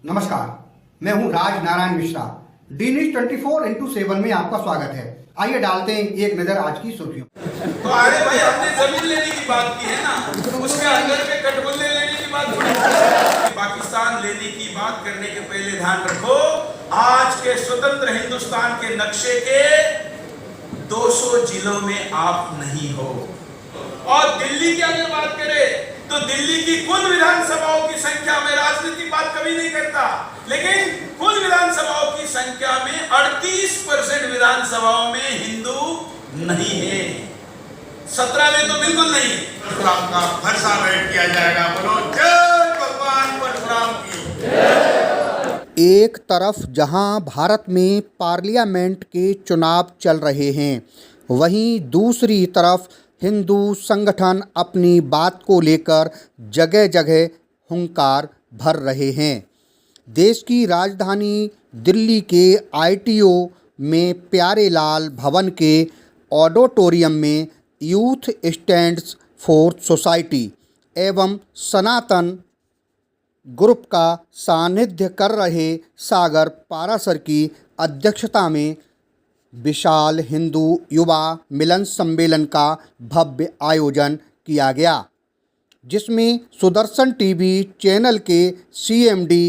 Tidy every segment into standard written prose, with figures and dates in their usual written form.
नमस्कार, मैं हूं Raj Narayan Mishra. D news 24x7 में आपका स्वागत है। आइए डालते हैं एक नजर आज की सुर्खियों। तो अरे भाई, हमने जमीन लेने की बात की है ना, उसके अंदर के कटबुल्ले लेने की बात थोड़ी। पाकिस्तान लेने की बात करने के पहले ध्यान रखो, आज के स्वतंत्र हिंदुस्तान के नक्शे के 200 जिलों में आप नहीं हो। और दिल्ली की अगर बात करें तो दिल्ली की कुल विधानसभाओं की संख्या में, राजनीति बात कभी नहीं करता, लेकिन कुल विधानसभाओं की संख्या में 38% विधानसभाओं में हिंदू नहीं है। 17 में तो बिल्कुल नहीं। परशुराम का भरसा बैठ किया जाएगा। बोलो जय भगवान परशुराम की। एक तरफ जहां भारत में पार्लियामेंट के चुनाव चल रहे हैं, वहीं दूसरी तरफ हिंदू संगठन अपनी बात को लेकर जगह जगह हुंकार भर रहे हैं। देश की राजधानी दिल्ली के ITO में प्यारेलाल भवन के ऑडिटोरियम में यूथ स्टैंड्स फॉर सोसाइटी एवं सनातन ग्रुप का सानिध्य कर रहे सागर पारासर की अध्यक्षता में विशाल हिंदू युवा मिलन सम्मेलन का भव्य आयोजन किया गया, जिसमें सुदर्शन टीवी चैनल के CMD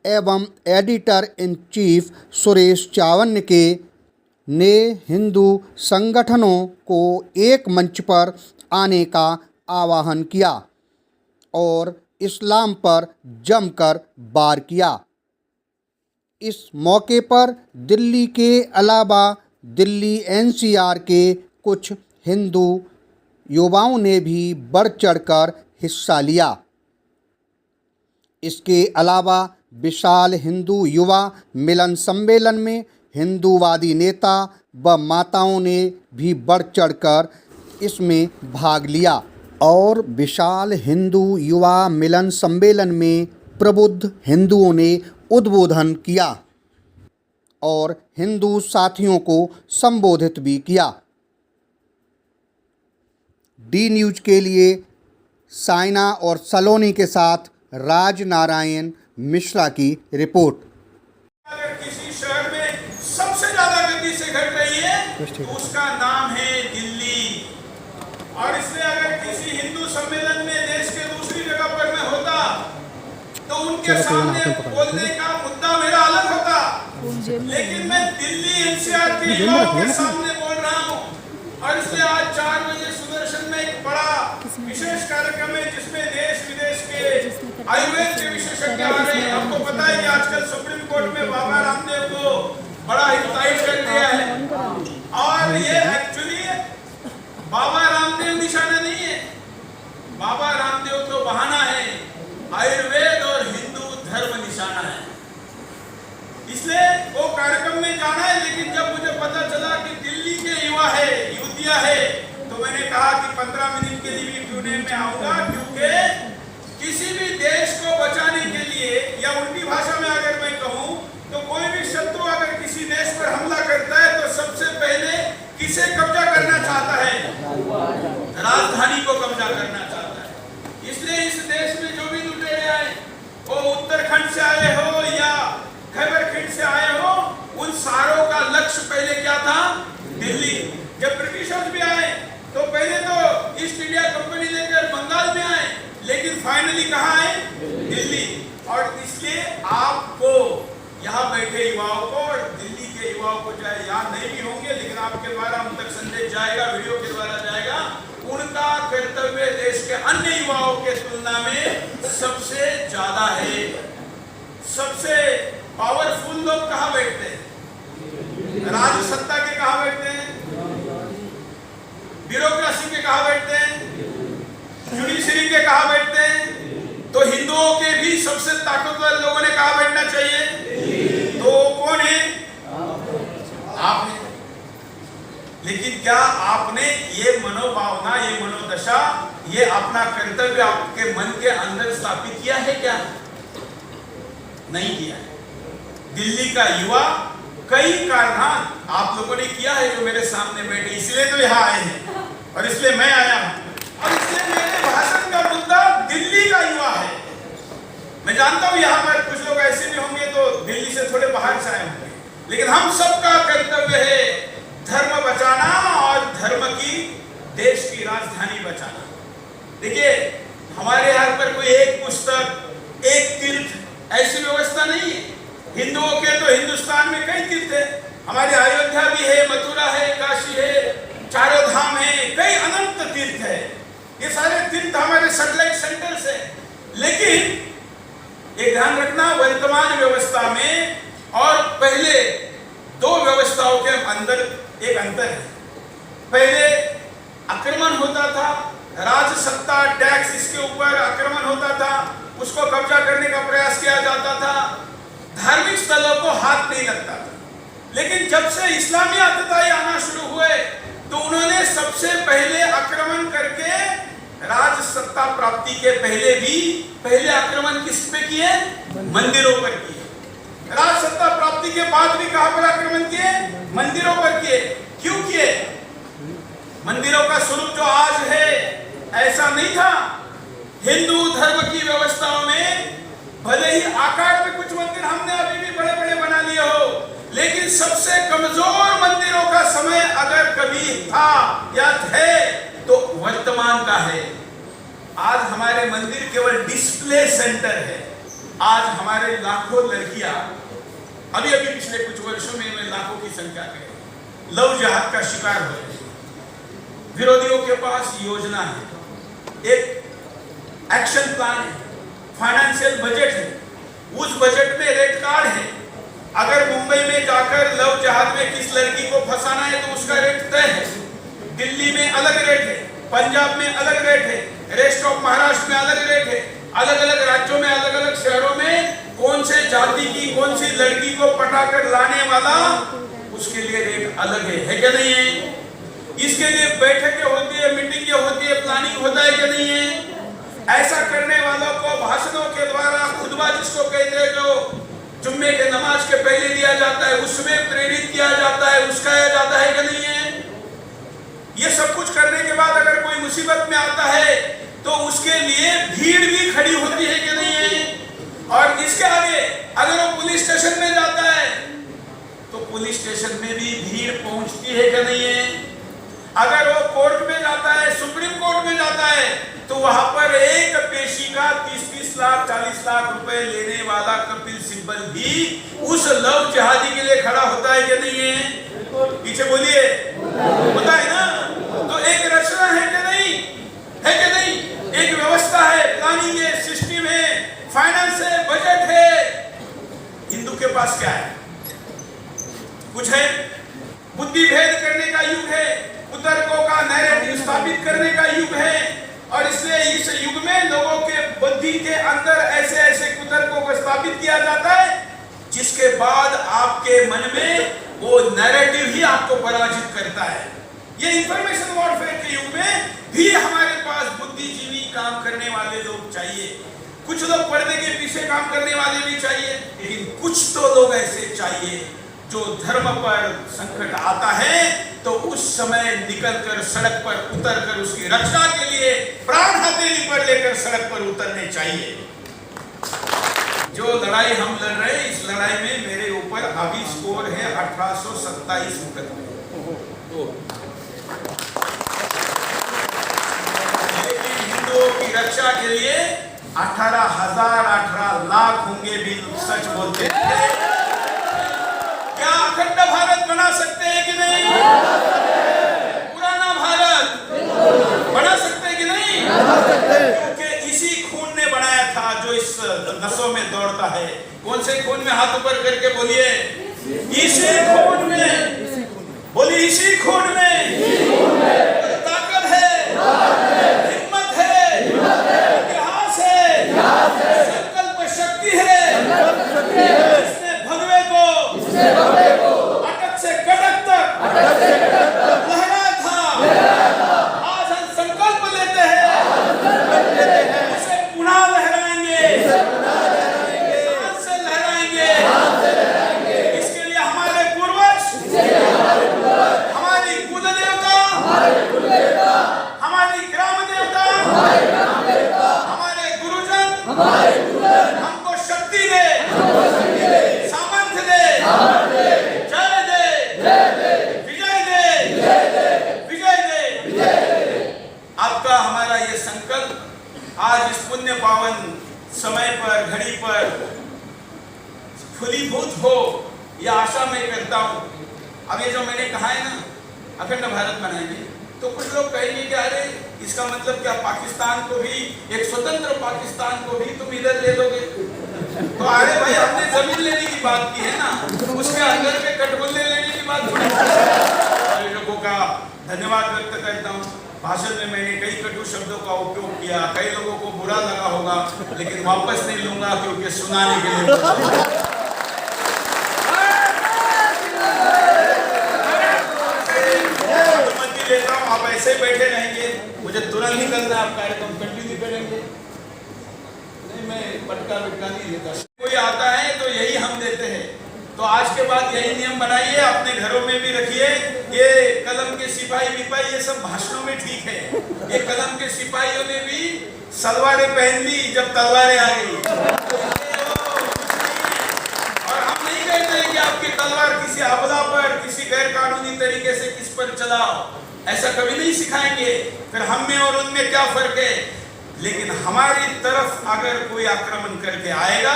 एवं एडिटर इन चीफ सुरेश चावन्य ने हिंदू संगठनों को एक मंच पर आने का आह्वान किया और इस्लाम पर जमकर वार किया। इस मौके पर दिल्ली के अलावा दिल्ली NCR के कुछ हिंदू युवाओं ने भी बढ़ चढ़कर हिस्सा लिया। इसके अलावा विशाल हिंदू युवा मिलन सम्मेलन में हिंदूवादी नेता व माताओं ने भी बढ़ चढ़कर इसमें भाग लिया और विशाल हिंदू युवा मिलन सम्मेलन में प्रबुद्ध हिंदुओं ने उद्बोधन किया और हिंदू साथियों को संबोधित भी किया। डी न्यूज के लिए साइना और सलोनी के साथ राज नारायण मिश्रा की रिपोर्ट। अगर किसी शहर में सबसे ज्यादा गति से घट रही है तो उसका नाम है दिल्ली। और इसलिए अगर किसी हिंदू सम्मेलन में देश के दूसरी जगह पर मैं होता तो उनके सामने बोलने का मुद्दा मेरा अलग होता, लेकिन मैं दिल्ली NCR के युवाओं के सामने बोल रहा हूँ। और इसलिए आज 4 बजे सुदर्शन में एक बड़ा विशेष कार्यक्रम है, जिसमें देश विदेश के आयुर्वेद के विशेषज्ञ आ रहे हैं। आपको पता है कि आजकल सुप्रीम कोर्ट में बाबा रामदेव को बड़ा हिदायत कर दिया है। और ये एक्चुअली बाबा रामदेव निशाना नहीं है, बाबा रामदेव तो बहाना है, आयुर्वेद और हिंदू धर्म निशाना है। इसलिए वो कार्यक्रम में जाना है, लेकिन जब मुझे पता चला कि दिल्ली के युवा है, युवतियां है, तो मैंने कहा कि 15 मिनट के लिए भी क्यों नहीं मैं आऊंगा, क्योंकि किसी भी देश को बचाने के लिए, या उनकी भाषा में अगर मैं कहूं तो कोई भी शत्रु अगर किसी देश पर हमला करता है तो सबसे पहले किसे कब्जा करना चाहता है? राजधानी को कब्जा करना चाहता है। इसलिए इस देश में जो भी लुटेरे आए, वो उत्तराखंड से आए हो या खैबर खींच से आए हो, उन सारों का लक्ष्य पहले क्या था? दिल्ली। जब ब्रिटिशर्स भी आए तो पहले तो ईस्ट इंडिया कंपनी लेकर बंगाल में आए, लेकिन फाइनली कहाँ आए? दिल्ली। और इसलिए आपको यहाँ बैठे युवाओं को और दिल्ली के युवाओं को, चाहे याद नहीं भी होंगे, लेकिन आपके द्वारा उन तक संदेश जाएगा, वीडियो के द्वारा जाएगा, उनका कर्तव्य देश के अन्य युवाओं के तुलना में सबसे ज्यादा है। सबसे पावरफुल लोग कहाँ बैठते हैं? राज सत्ता के कहाँ बैठते हैं? ब्यूरोक्रेसी के कहाँ बैठते हैं? जुडिशरी के कहाँ बैठते हैं? तो हिंदुओं के भी सबसे ताकतवर लोगों ने कहाँ बैठना चाहिए? तो कौन है? आपने। लेकिन क्या आपने ये मनोभावना, ये मनोदशा, ये अपना कर्तव्य आपके मन के अंदर स्थापित किया है क्या? नहीं किया है। दिल्ली का युवा कई कारनामे आप लोगों ने किया है, जो मेरे सामने बैठे, इसलिए तो यहाँ आए हैं और इसलिए मैं आया हूँ। और इसलिए मेरे भाषण का मुद्दा दिल्ली का युवा है। मैं जानता हूँ यहाँ पर कुछ लोग ऐसे भी होंगे लेकिन हम सबका कर्तव्य है धर्म बचाना और धर्म की देश की राजधानी बचाना। देखिए, हमारे यहाँ पर कोई एक पुस्तक, एक तीर्थ ऐसी व्यवस्था नहीं है। हिंदुओं के तो हिंदुस्तान में कई तीर्थ है, हमारी अयोध्या भी है, मथुरा है, काशी है, चारों धाम है, कई अनंत तीर्थ है। ये सारे तीर्थ हमारे सैटेलाइट सेंटर्स है। लेकिन एक ध्यान रखना, वर्तमान व्यवस्था में और पहले दो व्यवस्थाओं के अंदर एक अंतर है। पहले आक्रमण होता था, राज सत्ता, टैक्स, इसके ऊपर आक्रमण होता था, उसको कब्जा करने का प्रयास किया जाता था, धार्मिक स्थलों को हाथ नहीं लगता था। लेकिन जब से इस्लामी आतताई आना शुरू हुए तो उन्होंने सबसे पहले आक्रमण करके राज सत्ता प्राप्ति के पहले आक्रमण किस पे किए? मंदिरों पर किए। राज सत्ता प्राप्ति के बाद भी कहां पर आक्रमण किए? मंदिरों पर किए। क्यों किए? मंदिरों का स्वरूप जो आज है ऐसा नहीं था। हिंदू धर्म की व्यवस्थाओं में भले ही आकार में कुछ मंदिर हमने अभी भी बड़े बड़े बना लिए हो, लेकिन सबसे कमजोर मंदिरों का समय अगर कभी था या थे तो वर्तमान का है। आज हमारे मंदिर केवल डिस्प्ले सेंटर है। आज हमारे लाखों लड़कियां, अभी पिछले कुछ वर्षों में लाखों की संख्या में लव जिहाद का शिकार हो रहे हैं। विरोधियों के पास योजना है, एक एक्शन प्लान है, फाइनेंशियल बजट है, उस बजट में रेट कार्ड है। अगर मुंबई में जाकर लव जिहाद में किस लड़की को फंसाना है तो उसका रेट तय है। दिल्ली में अलग रेट है, पंजाब में अलग रेट है, रेस्ट ऑफ महाराष्ट्र में अलग रेट है। अलग अलग राज्यों में, अलग अलग शहरों में कौन से जाति की कौन सी लड़की को पटाकर लाने वाला, उसके लिए रेट अलग है क्या नहीं है? इसके लिए बैठकें होती है, मीटिंगें होती है, प्लानिंग होता है क्या नहीं है? ऐसा करने वालों को भाषणों के द्वारा, खुतबा जिसको कहते हैं, जो जुम्मे के नमाज के पहले दिया जाता है, उसमें प्रेरित किया जाता है, उसकाया जाता है कि नहीं है? ये सब कुछ करने के बाद अगर कोई मुसीबत में आता है तो उसके लिए भीड़ भी खड़ी होती है कि नहीं है? और इसके आगे अगर वो पुलिस स्टेशन में जाता है तो पुलिस स्टेशन में भी भीड़ पहुंचती है कि नहीं है? अगर वो कोर्ट में जाता है, सुप्रीम कोर्ट में जाता है, तो वहां पर एक पेशी का 30-30 लाख 40 लाख रुपए लेने वाला कपिल सिब्बल भी उस लव जिहादी के लिए खड़ा होता है कि नहीं है? पीछे बोलिए, होता है ना? तो एक रचना है कि नहीं? है कि नहीं? एक व्यवस्था है, प्लानिंग है, सिस्टम है, फाइनेंस है, बजट है। हिंदू के पास क्या है? कुछ है? बुद्धि भेद करने का युग है, कुतर्कों का नैरेटिव स्थापित करने का युग है। और इसलिए इस युग में लोगों के बुद्धि के अंदर ऐसे ऐसे कुतर्कों को स्थापित किया जाता है जिसके बाद आपके मन में वो नैरेटिव ही आपको पराजित करता है। ये इंफॉर्मेशन वॉरफेयर के युग में भी हमारे पास बुद्धिजीवी काम करने वाले लोग चाहिए। कुछ लोग पर्दे के पीछे काम करने वाले भी चाहिए, लेकिन कुछ तो लोग ऐसे चाहिए जो धर्म पर संकट आता है तो उस समय निकलकर सड़क पर उतरकर उसकी रक्षा के लिए प्राण हथेली पर लेकर सड़क पर उतरने चाहिए। जो लड़ाई हम लड़ रहे हैं, इस लड़ाई में मेरे ऊपर अभी स्कोर है 1827 मुकदमे। लेकिन हिंदुओं की रक्षा के लिए 18 लाख होंगे भी सच बोलते हैं। क्या अखंड भारत बना सकते हैं कि नहीं? पुराना भारत बना सकते हैं कि नहीं? क्योंकि इसी खून ने बनाया था जो इस नसों में दौड़ता है। कौन से खून में? हाथ ऊपर करके बोलिए, इसी खून में। बोलिए, इसी खून में ताकत है, हिम्मत है, इतिहास है, संकल्प शक्ति है। अटक से कटक तक लहरा था। आज हम संकल्प लेते हैं, उसे पुनः लहराएंगे, सांस से लहराएंगे। इसके लिए हमारे पूर्वज, हमारी कुल देवता, हमारी फलीभूत हो, यह आशा मैं करता हूँ। अब ये जो मैंने कहा है ना, अखंड भारत बनाएंगे, तो कुछ लोग कहेंगे कि अरे इसका मतलब क्या पाकिस्तान को भी, एक स्वतंत्र पाकिस्तान को भी तुम इधर ले लोगे? तो अरे भाई, हमने जमीन लेने की बात की है ना, उसके अंदर के कटबुल्ले लेने की बात थोड़ी। लोगों का धन्यवाद व्यक्त करता हूँ। भाषण में मैंने कई कटु शब्दों का उपयोग किया, कई लोगों को बुरा लगा होगा, लेकिन वापस नहीं लूंगा क्योंकि सुनाने के लिए लेता हूँ। आप ऐसे ही बैठे रहेंगे, मुझे तुरंत निकलना है, आप कार्यक्रम कंटिन्यू करेंगे। नहीं, मैं पटका विटका नहीं लेता। कोई आता है तो यही हम देते हैं। तो आज के बाद यही नियम बनाइए, अपने घरों में भी रखिए। ये कलम के सिपाही विपाही ये सब भाषणों में ठीक है, ये कलम के सिपाहियों ने भी सलवारें पहन ली जब तलवारें आ गई। और हम नहीं कहते हैं कि आपकी तलवार किसी अबला पर, किसी गैर कानूनी तरीके से किस पर चलाओ, ऐसा कभी नहीं सिखाएंगे। फिर हम में और उनमें क्या फर्क है? लेकिन हमारी तरफ अगर कोई आक्रमण करके आएगा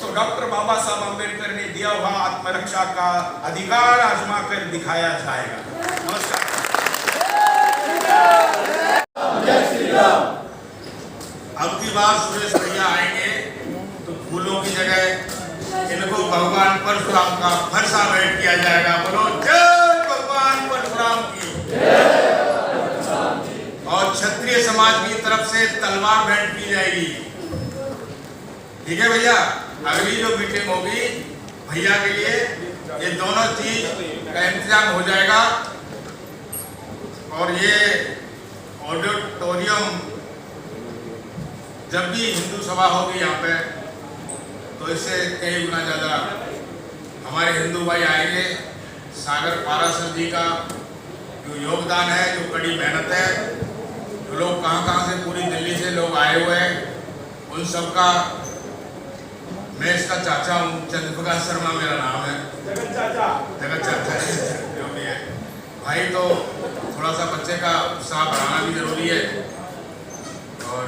तो डॉक्टर बाबा साहब अम्बेडकर ने दिया हुआ आत्मरक्षा का अधिकार आजमा कर दिखाया जाएगा। नमस्कार। अब की बार सुरेश भैया आएंगे तो फूलों की जगह इनको भगवान परशुराम का फरसा भेंट किया जाएगा। बोलो जय भगवान परशुराम की। और क्षत्रिय समाज की तरफ से तलवार भेंट की जाएगी। ठीक है भैया, अगली जो मीटिंग होगी भैया के लिए ये दोनों चीज का इंतजाम हो जाएगा। और ये ऑडिटोरियम जब भी हिंदू सभा होगी यहाँ पे, तो इससे कई गुना ज़्यादा हमारे हिंदू भाई आएंगे। सागर पाराशर जी का जो योगदान है, जो कड़ी मेहनत है, जो लोग कहाँ से पूरी दिल्ली से लोग आए हुए हैं, उन सब का मैं इसका चाचा हूँ। चंद्रप्रकाश शर्मा मेरा नाम है। जगत चाचा जो भी है भाई। तो थोड़ा सा बच्चे का उत्साह बढ़ाना भी जरूरी है। और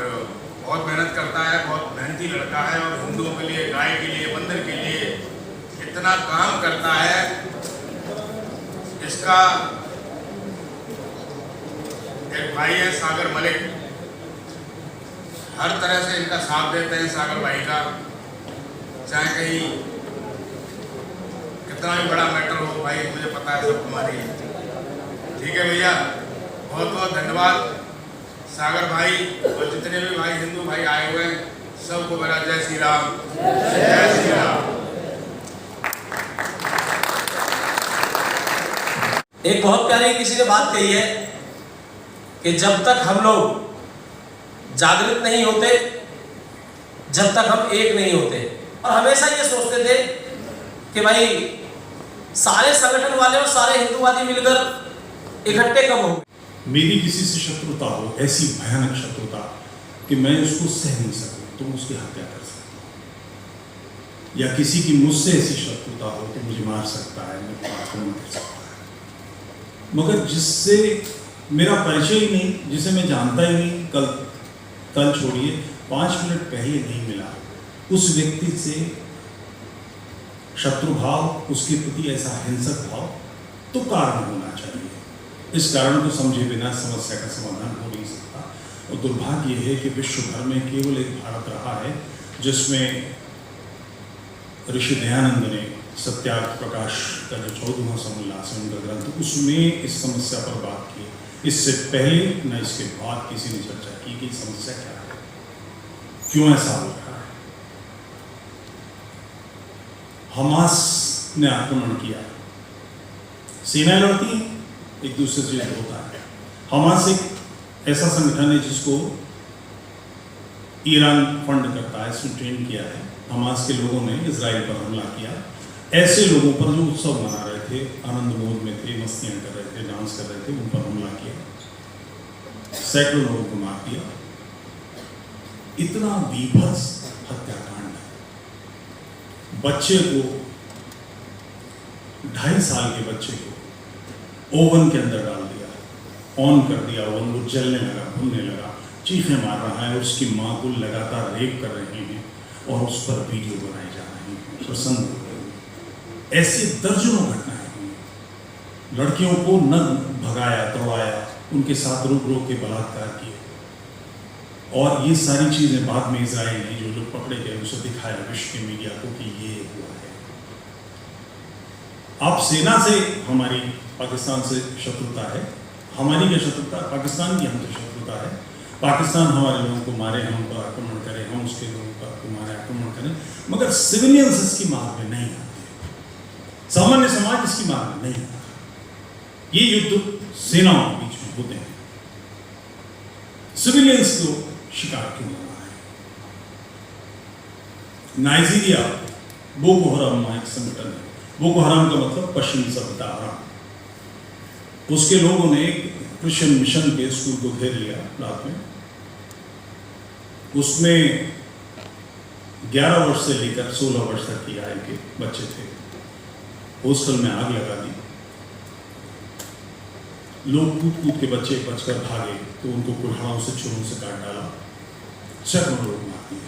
बहुत मेहनत करता है, बहुत मेहनती लड़का है। और हिंदुओं के लिए, गाय के लिए, मंदिर के लिए इतना काम करता है। इसका एक भाई है सागर मलिक, हर तरह से इनका साथ देते हैं सागर भाई का। चाहे कहीं कितना भी बड़ा मैटर हो भाई, मुझे पता है सब तुम्हारी। ठीक है भैया, बहुत बहुत धन्यवाद सागर भाई और जितने भी भाई हिंदू भाई आए हुए हैं, सबको मेरा जय श्री राम, जय श्री राम। एक बहुत प्यारी किसी ने बात कही है कि जब तक हम लोग जागृत नहीं होते, जब तक हम एक नहीं होते। और हमेशा ये सोचते थे कि भाई सारे संगठन वाले और सारे हिंदूवादी मिलकर इकट्ठे कब होंगे। मेरी किसी से शत्रुता हो, ऐसी भयानक शत्रुता कि मैं उसको सह नहीं सकूं तो उसकी हत्या कर सकता हूं, या किसी की मुझसे ऐसी शत्रुता हो कि मुझे मार सकता है, मुझे आक्रमण कर सकता है। मगर जिससे मेरा परिचय ही नहीं, जिसे मैं जानता ही नहीं, कल छोड़िए 5 मिनट पहले नहीं मिला, उस व्यक्ति से शत्रुभाव, उसके प्रति ऐसा हिंसक भाव तो कारण होना चाहिए। इस कारण को समझे बिना समस्या का समाधान हो नहीं सकता। और दुर्भाग्य यह है कि विश्व भर में केवल एक भारत रहा है जिसमें ऋषि दयानंद ने सत्याग्रह प्रकाश का जो 14वां समोल्लास है उनका ग्रंथ, उसमें इस समस्या पर बात की। इससे पहले न इसके बाद किसी ने चर्चा की कि समस्या क्या है, क्यों ऐसा हो रहा है। हमास ने आक्रमण किया, सेनाएं लड़ती हैं, एक दूसरे से युद्ध होता है। हमास एक ऐसा संगठन है जिसको ईरान फंड करता है, इसने ट्रेन किया है। हमास के लोगों ने इजराइल पर हमला किया, ऐसे लोगों पर जो उत्सव मना रहे थे, आनंद मोद में थे, मस्तियां कर रहे थे, डांस कर रहे थे, उन पर हमला किया, सैकड़ों लोगों को मार दिया। इतना बीभत्स हत्याकांड है। बच्चे को, 2.5 साल के बच्चे को ओवन के अंदर डाल दिया, ऑन कर दिया, ओवन वो जलने लगा, भूनने लगा, चीखें मार रहा है, उसकी माँ को लगातार रेप कर रहे हैं और उस पर वीडियो बनाए जा रहे हैं। प्रसन्न हो गए। ऐसी दर्जनों घटनाएं हुई। लड़कियों को नग्न भगाया, दौड़ाया, उनके साथ रुक रुक के बलात्कार किए, और ये सारी चीजें बाद में इजराइल ने, जो लोग पकड़े गए, उसे दिखाया विश्व के मीडिया को कि ये हुआ है। अब सेना से हमारी पाकिस्तान से शत्रुता है, हमारी क्या शत्रुता, पाकिस्तान की हमसे शत्रुता है। पाकिस्तान हमारे लोगों को मारे, हम पर आक्रमण करें, हम उसके लोगों पर मारे, आक्रमण करें, मगर सिविलियंस इसकी मार में नहीं आते, सामान्य समाज इसकी मार में नहीं आता। ये युद्ध सेनाओं के बीच में होते हैं, सिविलियंस को शिकार क्यों होना है। नाइजीरिया बोको हराम एक संगठन है, बोको हराम का मतलब पश्चिमी सभ्यता हराम। उसके लोगों ने एक क्रिश्चियन मिशन के स्कूल को घेर लिया रात में, उसमें 11 वर्ष से लेकर 16 वर्ष तक की आयु के बच्चे थे। हॉस्टल में आग लगा दी, लोग कूद कूद के बच्चे बचकर भागे तो उनको कुल्हाड़ों से, छुरों से काट डाला, सैकड़ों लोग मार दिए।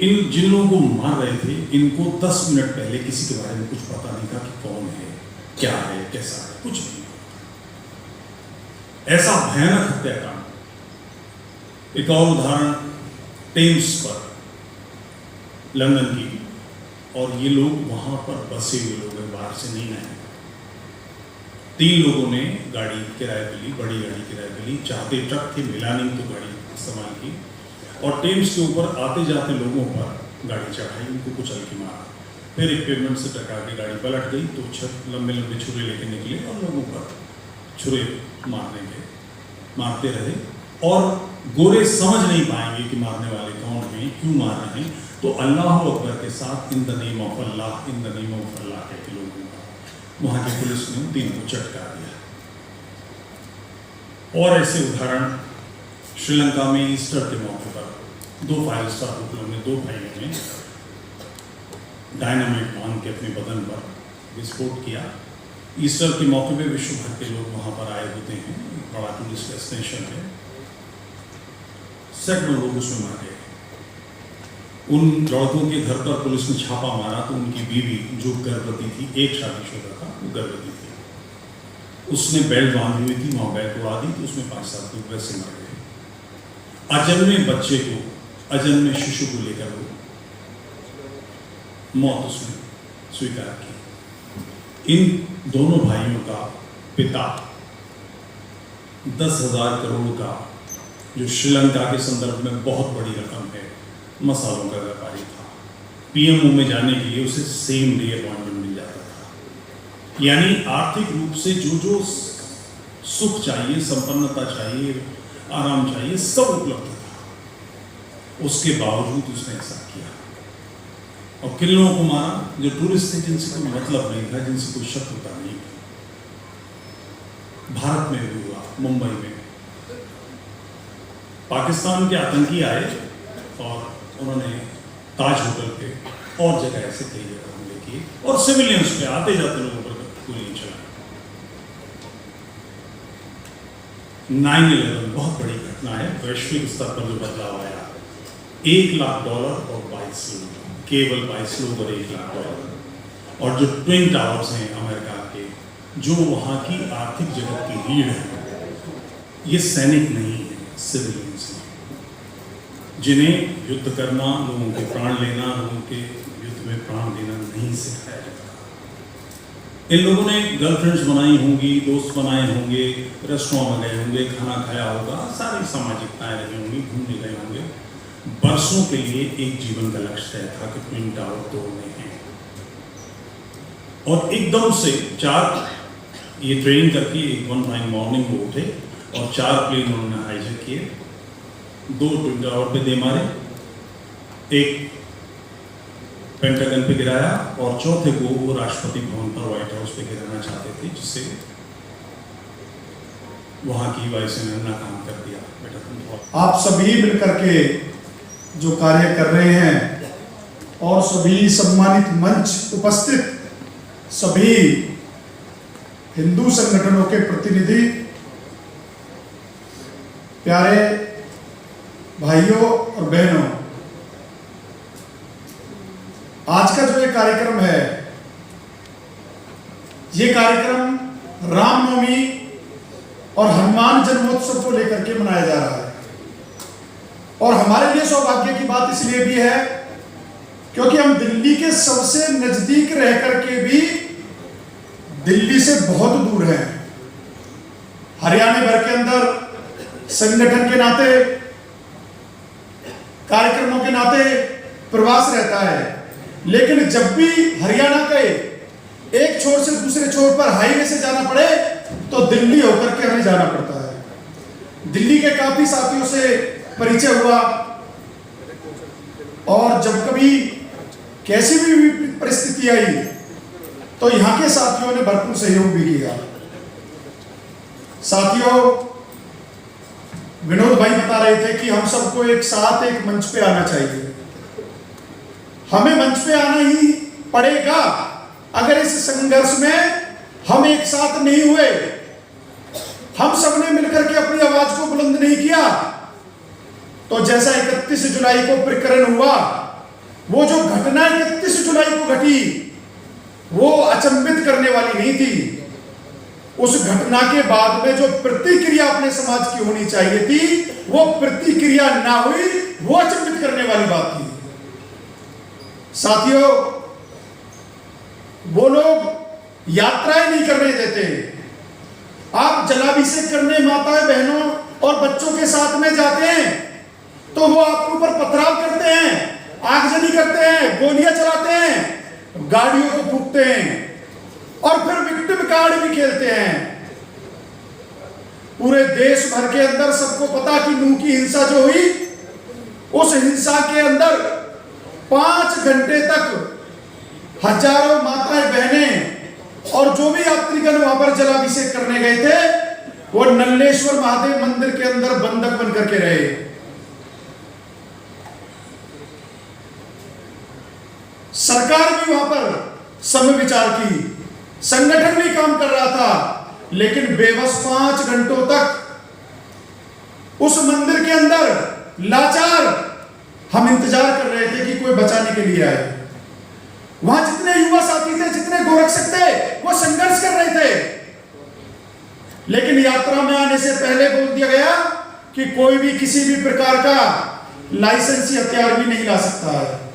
इन जिन लोगों को मार रहे थे, इनको 10 मिनट पहले किसी के बारे में कुछ पता नहीं था कि कौन है, क्या है, कैसा है, कुछ नहीं। ऐसा भयानक हत्याकांड। एक और उदाहरण टेम्स पर, लंदन की, और ये लोग वहां पर बसे हुए लोग हैं, बाहर से नहीं आए। 3 लोगों ने गाड़ी किराए पे ली, बड़ी गाड़ी किराए पे ली, चाहते ट्रक थे, मिला नहीं तो गाड़ी इस्तेमाल की, और टेम्स के ऊपर आते जाते लोगों पर गाड़ी चढ़ाई, उनको कुचल के मारा। फिर एक पेमेंट से टकरा के गाड़ी पलट गई तो लंबे लंबे छुरे लेके निकले और लोगों पर छुरे मारते रहे, और गोरे समझ नहीं पाएंगे कि मारने वाले कौन हैं, क्यों मार रहे हैं, तो अल्लाह अकबर के साथ in the name of Allah, in the name of Allah कहते लोगों का वहां की पुलिस ने 3 को चटका दिया। और ऐसे उदाहरण श्रीलंका में ईस्टर के मौके पर 2 5 स्टार होटलों में 2 भाइयों ने डायनामाइट बांध के अपने बदन पर विस्फोट किया। ईस्टर के मौके पे विश्व भर के लोग वहां पर आए होते हैं, बड़ा टूरिस्ट डेस्टिनेशन है, सैकड़ों लोग उसमें मार गए। उन लड़कों के घर पर पुलिस ने छापा मारा तो उनकी बीवी, जो गर्भवती थी, एक शादीशुदा था, वो गर्भवती थी, उसने बेल्ट बांधी हुई थी, वहां बेल्ट उड़ा दी तो उसमें 5-7 लोग वैसे मर गए। अजन्मे बच्चे को, अजन्मे शिशु को लेकर वो मौत उसने स्वीकार की। इन दोनों भाइयों का पिता 10,000 करोड़ का, जो श्रीलंका के संदर्भ में बहुत बड़ी रकम है, मसालों का व्यापारी था। पीएमओ में जाने के लिए उसे सेम डे अपॉइंटमेंट मिल जाता था। यानी आर्थिक रूप से जो सुख चाहिए, संपन्नता चाहिए, आराम चाहिए, सब उपलब्ध था। उसके बावजूद उसने ऐसा किया। और किन लोगों को मारा? जो टूरिस्ट थे, जिनसे कोई मतलब नहीं था, जिनसे कोई शत्रुता नहीं थी। भारत में भी हुआ, मुंबई में पाकिस्तान के आतंकी आए और उन्होंने ताज होटल पे और जगह ऐसे कई जगह हमले किए और सिविलियंस पे आते जाते लोगों पर गोलियां चलाई। 9/11 बहुत बड़ी घटना है, वैश्विक स्तर पर जो बदलाव आया। $1 लाख और 22 लोग, केवल 22 लोग और $1 लाख। और जो ट्विन टावर्स हैं अमेरिका के, जो वहाँ की आर्थिक जगत की रीढ़ है, ये सैनिक नहीं है, सिविलियंस हैं, जिन्हें युद्ध करना, लोगों के प्राण लेना, लोगों के युद्ध में प्राण देना नहीं सिखाया जाता। इन लोगों ने गर्लफ्रेंड्स बनाई होंगी, दोस्त बनाए होंगे, रेस्टोरेंट में गए होंगे, खाना खाया होगा, सारी सामाजिकताएं रही होंगी, घूमने गए होंगे। बरसों के लिए एक जीवन का लक्ष्य तय था कि ट्विन टावर तोड़ने हैं। और एकदम से 4 ये ट्रेनिंग करके एक 1 मॉर्निंग वो उठे और 4 प्लेन उन्होंने हाईजैक किए, 2 ट्विन टावर पे दे मारे, एक पेंटागन पे गिराया और चौथे को वो राष्ट्रपति भवन पर, व्हाइट हाउस पे गिराना चाहते थे, जिससे वहां की वायुसेना ने नाकाम कर दिया। बेटा तुम आप सभी मिलकर के जो कार्य कर रहे हैं और सभी सम्मानित मंच उपस्थित सभी हिंदू संगठनों के प्रतिनिधि, प्यारे भाइयों और बहनों, आज का जो ये कार्यक्रम है, ये कार्यक्रम रामनवमी और हनुमान जन्मोत्सव को लेकर के मनाया जा रहा है। और हमारे लिए सौभाग्य की बात इसलिए भी है क्योंकि हम दिल्ली के सबसे नजदीक रह करके भी दिल्ली से बहुत दूर हैं। हरियाणा भर के अंदर संगठन के नाते, कार्यक्रमों के नाते प्रवास रहता है, लेकिन जब भी हरियाणा के एक छोर से दूसरे छोर पर हाईवे से जाना पड़े तो दिल्ली होकर के हमें जाना पड़ता है। दिल्ली के काफी साथियों से परिचय हुआ और जब कभी कैसी भी परिस्थिति आई तो यहाँ के साथियों ने भरपूर सहयोग भी किया। साथियों, विनोद भाई बता रहे थे कि हम सबको एक साथ एक मंच पे आना चाहिए। हमें मंच पे आना ही पड़ेगा। अगर इस संघर्ष में हम एक साथ नहीं हुए, हम सबने मिलकर के अपनी आवाज को बुलंद नहीं किया, तो जैसा 31 जुलाई को प्रकरण हुआ, वो जो घटना 31 जुलाई को घटी वो अचंभित करने वाली नहीं थी। उस घटना के बाद में जो प्रतिक्रिया अपने समाज की होनी चाहिए थी, वो प्रतिक्रिया ना हुई, वो अचंभित करने वाली बात थी। साथियों, वो लोग यात्राएं नहीं करने देते। आप जलाभिषेक करने माताएं, बहनों और बच्चों के साथ में जाते हैं तो वो आपके ऊपर पथराव करते हैं, आगजनी करते हैं, गोलियां चलाते हैं, गाड़ियों को फूंकते हैं और फिर विक्टिम कार्ड भी खेलते हैं। पूरे देश भर के अंदर सबको पता कि नूह की हिंसा जो हुई, उस हिंसा के अंदर 5 घंटे तक हजारों माताएं, बहनें और जो भी यात्रीगण वहां पर जलाभिषेक करने गए थे, वो नल्लेश्वर महादेव मंदिर के अंदर बंधक बन करके रहे। सरकार भी वहां पर समय विचार की, संगठन भी काम कर रहा था, लेकिन बेबस 5 घंटों तक उस मंदिर के अंदर लाचार हम इंतजार कर रहे थे कि कोई बचाने के लिए आए। वहां जितने युवा साथी थे, जितने गोरक्षक थे, वो संघर्ष कर रहे थे, लेकिन यात्रा में आने से पहले बोल दिया गया कि कोई भी किसी भी प्रकार का लाइसेंसी हथियार भी नहीं ला सकता है।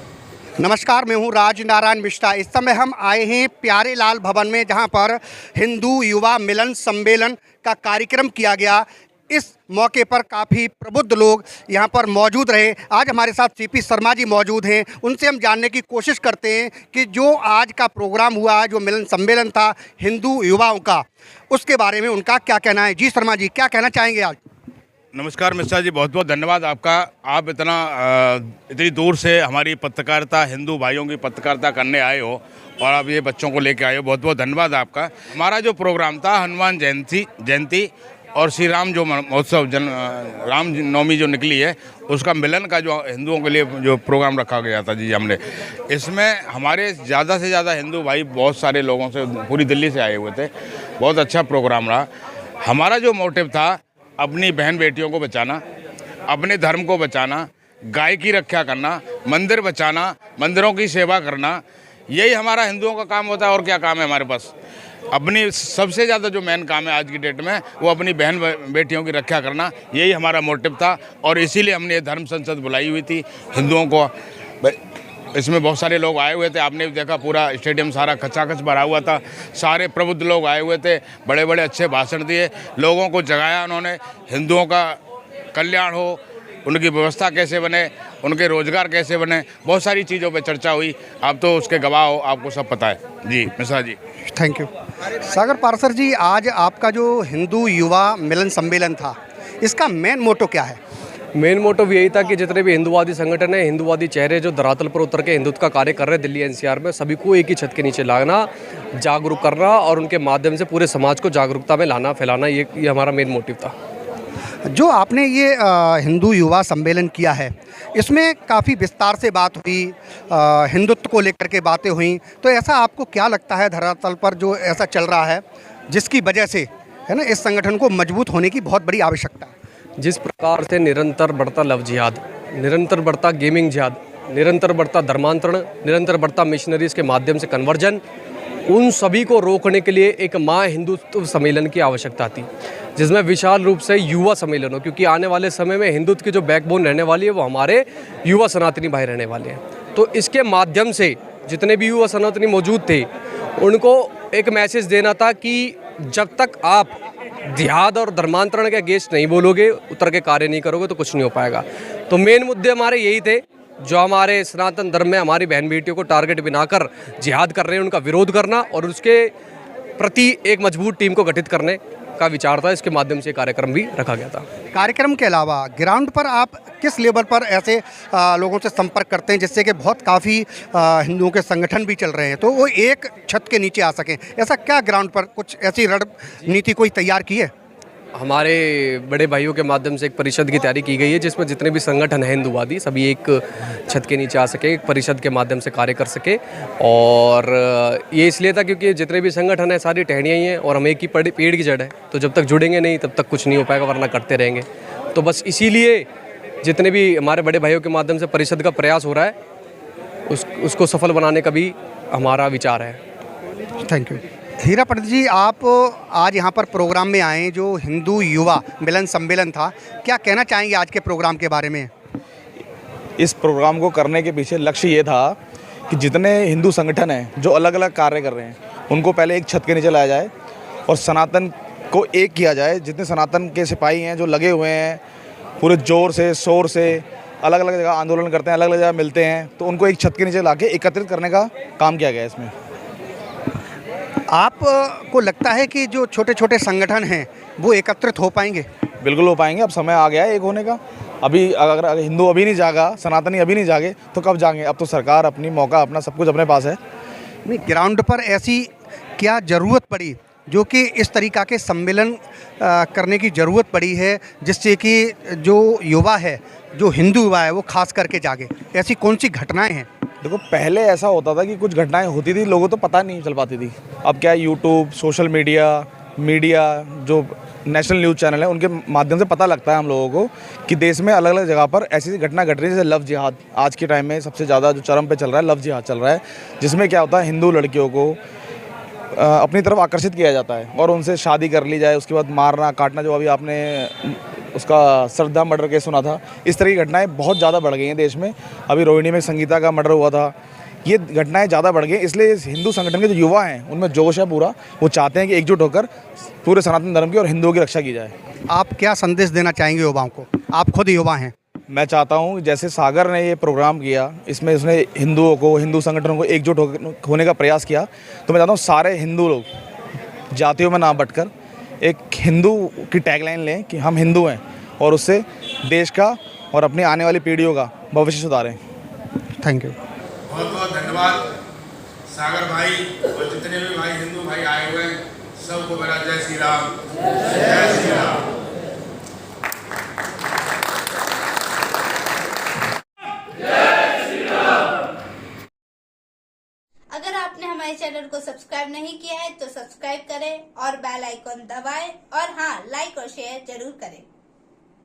नमस्कार, मैं हूं राज नारायण मिश्रा। इस समय हम आए हैं प्यारे लाल भवन में, जहां पर हिंदू युवा मिलन सम्मेलन का कार्यक्रम किया गया। इस मौके पर काफ़ी प्रबुद्ध लोग यहाँ पर मौजूद रहे। आज हमारे साथ सीपी शर्मा जी मौजूद हैं। उनसे हम जानने की कोशिश करते हैं कि जो आज का प्रोग्राम हुआ, जो मिलन सम्मेलन था हिंदू युवाओं का, उसके बारे में उनका क्या कहना है। जी शर्मा जी, क्या कहना चाहेंगे आज? नमस्कार मिश्रा जी, बहुत बहुत धन्यवाद आपका। आप इतनी दूर से हमारी पत्रकारिता, हिंदू भाइयों की पत्रकारिता करने आए हो और आप ये बच्चों को लेके आए हो, बहुत बहुत धन्यवाद आपका। हमारा जो प्रोग्राम था हनुमान जयंती और श्री राम जो महोत्सव राम नवमी जो निकली है, उसका मिलन का जो हिंदुओं के लिए जो प्रोग्राम रखा गया था जी हमने, इसमें हमारे ज़्यादा से ज़्यादा हिंदू भाई बहुत सारे लोगों से पूरी दिल्ली से आए हुए थे। बहुत अच्छा प्रोग्राम रहा। हमारा जो मोटिव था अपनी बहन बेटियों को बचाना, अपने धर्म को बचाना, गाय की रक्षा करना, मंदिर बचाना, मंदिरों की सेवा करना, यही हमारा हिंदुओं का काम होता है। और क्या काम है हमारे पास? अपनी सबसे ज़्यादा जो मेन काम है आज की डेट में, वो अपनी बहन बेटियों की रक्षा करना, यही हमारा मोटिव था। और इसीलिए हमने ये धर्म संसद बुलाई हुई थी हिंदुओं को। इसमें बहुत सारे लोग आए हुए थे, आपने भी देखा पूरा स्टेडियम सारा खचाखच भरा हुआ था। सारे प्रबुद्ध लोग आए हुए थे, बड़े बड़े अच्छे भाषण दिए, लोगों को जगाया उन्होंने। हिंदुओं का कल्याण हो, उनकी व्यवस्था कैसे बने, उनके रोजगार कैसे बने, बहुत सारी चीज़ों पे चर्चा हुई। आप तो उसके गवाह हो, आपको सब पता है। जी मिश्रा जी, थैंक यू। सागर पारसर जी, आज आपका जो हिंदू युवा मिलन सम्मेलन था, इसका मेन मोटो क्या है? मेन मोटिव यही था कि जितने भी हिंदुवादी संगठन है, हिंदुवादी चेहरे जो धरातल पर उतर के हिंदुत्व का कार्य कर रहे हैं दिल्ली एनसीआर में, सभी को एक ही छत के नीचे लाना, जागरूक करना और उनके माध्यम से पूरे समाज को जागरूकता में लाना, फैलाना, ये हमारा मेन मोटिव था। जो आपने ये हिंदू युवा सम्मेलन किया है, इसमें काफ़ी विस्तार से बात हुई, हिंदुत्व को लेकर के बातें हुई, तो ऐसा आपको क्या लगता है धरातल पर जो ऐसा चल रहा है, जिसकी वजह से है ना इस संगठन को मजबूत होने की बहुत बड़ी आवश्यकता है? जिस प्रकार से निरंतर बढ़ता लव जिहाद, निरंतर बढ़ता गेमिंग जिहाद, निरंतर बढ़ता धर्मांतरण, निरंतर बढ़ता मिशनरीज़ के माध्यम से कन्वर्जन, उन सभी को रोकने के लिए एक महा हिंदुत्व सम्मेलन की आवश्यकता थी, जिसमें विशाल रूप से युवा सम्मेलन हो, क्योंकि आने वाले समय में हिंदुत्व की जो बैकबोन रहने वाली है वो हमारे युवा सनातनी भाई रहने वाले हैं। तो इसके माध्यम से जितने भी युवा सनातनी मौजूद थे उनको एक मैसेज देना था कि जब तक आप जिहाद और धर्मांतरण के अगेंस्ट नहीं बोलोगे, उतर के कार्य नहीं करोगे तो कुछ नहीं हो पाएगा। तो मेन मुद्दे हमारे यही थे, जो हमारे सनातन धर्म में हमारी बहन बेटियों को टारगेट बनाकर जिहाद कर रहे हैं उनका विरोध करना और उसके प्रति एक मजबूत टीम को गठित करने का विचार था। इसके माध्यम से कार्यक्रम भी रखा गया था। कार्यक्रम के अलावा ग्राउंड पर आप किस लेवल पर ऐसे लोगों से संपर्क करते हैं जिससे कि बहुत काफ़ी हिंदुओं के संगठन भी चल रहे हैं तो वो एक छत के नीचे आ सकें? ऐसा क्या ग्राउंड पर कुछ ऐसी रणनीति कोई तैयार की है? हमारे बड़े भाइयों के माध्यम से एक परिषद की तैयारी की गई है, जिसमें जितने भी संगठन हैं हिंदूवादी सभी एक छत के नीचे आ सके, एक परिषद के माध्यम से कार्य कर सके। और ये इसलिए था क्योंकि जितने भी संगठन हैं सारी टहनियाँ ही हैं और हम एक ही पेड़ की जड़ है, तो जब तक जुड़ेंगे नहीं तब तक कुछ नहीं हो पाएगा, वरना करते रहेंगे। तो बस इसीलिए जितने भी हमारे बड़े भाइयों के माध्यम से परिषद का प्रयास हो रहा है उसको सफल बनाने का भी हमारा विचार है। Thank you. हीरा पंडित जी, आप आज यहाँ पर प्रोग्राम में आए जो हिंदू युवा मिलन सम्मेलन था, क्या कहना चाहेंगे आज के प्रोग्राम के बारे में? इस प्रोग्राम को करने के पीछे लक्ष्य ये था कि जितने हिंदू संगठन हैं जो अलग अलग कार्य कर रहे हैं उनको पहले एक छत के नीचे लाया जाए और सनातन को एक किया जाए। जितने सनातन के सिपाही हैं जो लगे हुए हैं पूरे ज़ोर से शोर से अलग अलग जगह आंदोलन करते हैं, अलग अलग जगह मिलते हैं, तो उनको एक छत के नीचे लाके एकत्रित करने का काम किया गया इसमें। आप को लगता है कि जो छोटे छोटे संगठन हैं वो एकत्रित हो पाएंगे? बिल्कुल हो पाएंगे, अब समय आ गया है एक होने का। अभी अगर हिंदू अभी नहीं जागा, सनातनी अभी नहीं जागे तो कब जाएंगे? अब तो सरकार अपनी मौका अपना सब कुछ अपने पास है। नहीं, ग्राउंड पर ऐसी क्या ज़रूरत पड़ी जो कि इस तरीक़ा के सम्मेलन करने की ज़रूरत पड़ी है जिससे कि जो युवा है, जो हिंदू युवा है वो खास करके जागे? ऐसी कौन सी घटनाएं हैं? देखो, पहले ऐसा होता था कि कुछ घटनाएं होती थी, लोगों तो पता नहीं चल पाती थी। अब क्या यूट्यूब, सोशल मीडिया, जो नेशनल न्यूज़ चैनल है उनके माध्यम से पता लगता है हम लोगों को कि देश में अलग अलग जगह पर ऐसी घटना घट रही है। जैसे लव जिहाद आज के टाइम में सबसे ज़्यादा जो चरम पे चल रहा है, लव जिहाद चल रहा है, जिसमें क्या होता है हिंदू लड़कियों को अपनी तरफ आकर्षित किया जाता है और उनसे शादी कर ली जाए, उसके बाद मारना काटना, जो अभी आपने उसका श्रद्धा मर्डर केस सुना था, इस तरह की घटनाएं बहुत ज़्यादा बढ़ गई हैं देश में। अभी रोहिणी में संगीता का मर्डर हुआ था, ये घटनाएं ज़्यादा बढ़ गई। इसलिए हिंदू संगठन के जो युवा हैं उनमें जोश है पूरा, वो चाहते हैं कि एकजुट होकर पूरे सनातन धर्म की और हिंदुओं की रक्षा की जाए। आप क्या संदेश देना चाहेंगे युवाओं को? आप खुद युवा हैं। मैं चाहता हूँ जैसे सागर ने ये प्रोग्राम किया, इसमें उसने हिंदुओं को, हिंदू संगठनों को एकजुट होने का प्रयास किया, तो मैं चाहता हूँ सारे हिंदू लोग जातियों में ना बंटकर एक हिंदू की टैगलाइन लें कि हम हिंदू हैं और उससे देश का और अपनी आने वाली पीढ़ियों का भविष्य सुधारें। Thank you. बहुत बहुत धन्यवाद सागर भाई और जितने भी भाई हिंदू भाई आए हुए हैं, सबको मेरा जय श्री राम, जय श्री राम। अगर आपने हमारे चैनल को सब्सक्राइब नहीं किया है तो सब्सक्राइब करें और बेल आइकॉन दबाएं और हाँ, लाइक और शेयर जरूर करें।